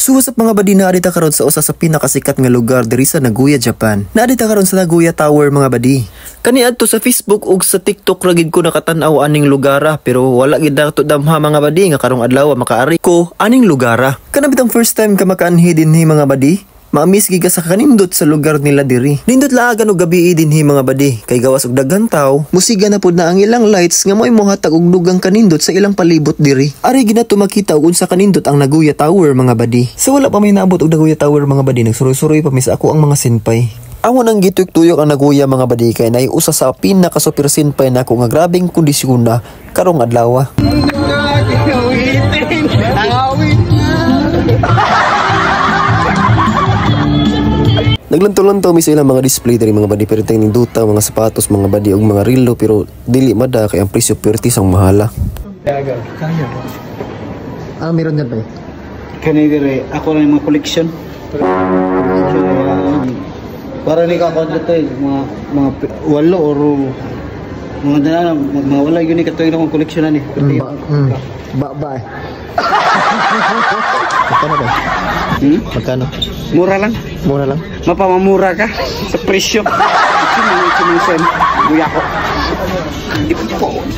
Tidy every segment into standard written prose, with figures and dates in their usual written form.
So what's up mga badi, naadita karon sa usa sa pinakasikat nga lugar diri sa Nagoya, Japan. Naadita karon sa Nagoya Tower mga badi. Kaniadto sa Facebook ug sa TikTok ra gid ko nakatan-aw aning lugara, pero wala gid nato damha mga badi nga karong adlaw makaari ko aning lugara. Kana bitang first time ka makaanhi dinhi mga badi? Maamis giga sa kanindot sa lugar nila diri. Nindot laagan og gabi dinhi mga badi, kay gawas og daghan tawo, musiga na pud na ang ilang lights nga mo'y mohatag og dugang kanindot sa ilang palibot diri. Ari ginato makita og unsa kanindot ang Nagoya Tower mga badi. Sa wala pa may naabot og Nagoya Tower mga badi, nagsuroy-suroy pa mi sa ako ang mga senpai. Ako nang gituyok-tuyok ang Nagoya mga badi, kay nay usa sa pinaka super senpai nako nga grabeng kondisyon na karong adlaw. Naglantaw-lantaw mi sa ilang mga display diri mga badi, pero tayong duta, mga sapatos mga badi og mga relo, pero dili mada kay ang presyo perti sang mahala. Kaya. Meron yan ba? Kani dire ako lang mga collection. Para ni ka konto mga walo or mga dala mga wala yun ka tuig akong collection ani. Ba. Magkano ba? Magkano? Mura lang. Mura lang? Mapamamura ka sa presyo. Kumusen. Buya ko.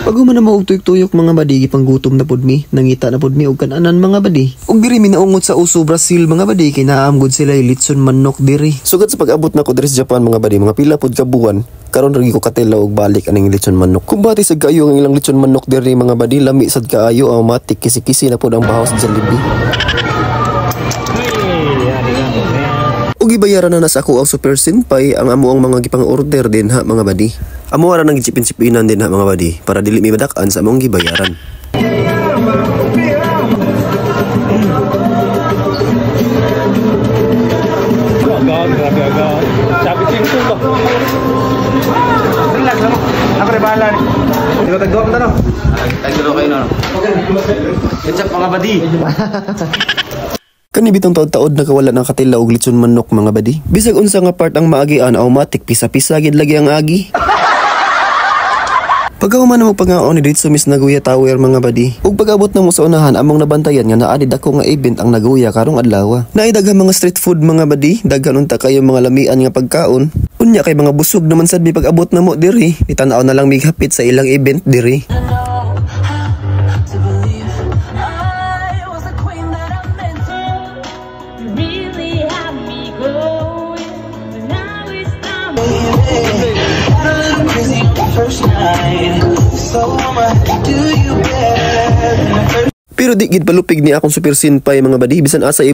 Pag man na maugtuyok-tuyok mga badi, panggutom na pud mi, nangita na pud mi og kananan mga badi. Ug diri mi naungot sa Uso, Brazil mga badi, kay naamgod sila litson manok diri. Sugad sa pag-abot nako diri sa Japan mga badi, mga pila pud ka buwan, karon ra ko katelaw og balik aning litson manok. Kung bati sa kaayo ang ilang litson manok diri mga badi, lami sad kaayo, automatic kisi-kisi na pud ang bahaw sa Jollibee. Ug gibayaran na sa ako ang super senpai ang amo ang mga gipang order din ha mga badi. Amo ra nang gitsipin-sipinan din ha mga badi para dili mi madak-an sa among gibayaran. Agad. Sabi singko ba? Relax lang. Ako rin bahala. Di ba tagdok na no? Tagdok kayo no? Ketchup mga badi. Kani bitong taod-taod nakawala ng katila og litson manok mga badi. Bisag unsa nga part ang maagian, automatic pisa-pisa gid lagi ang agi. Pagkahuman mo pangaon ni dito sa Miss Nagoya Tower mga badi. Ug pag-abot na mo sa unahan, among nabantayan nga naadid ako nga event ang Nagoya karong adlaw. Naay daghang mga street food mga badi, daghan unta kayo mga lamian nga pagkaon. Unya kay mga busog naman sad mi pag-abot na mo diri. Nitanaw na lang mighapit sa ilang event diri. Pero di gid palupig ni akong super senpai mga badi, bisan asa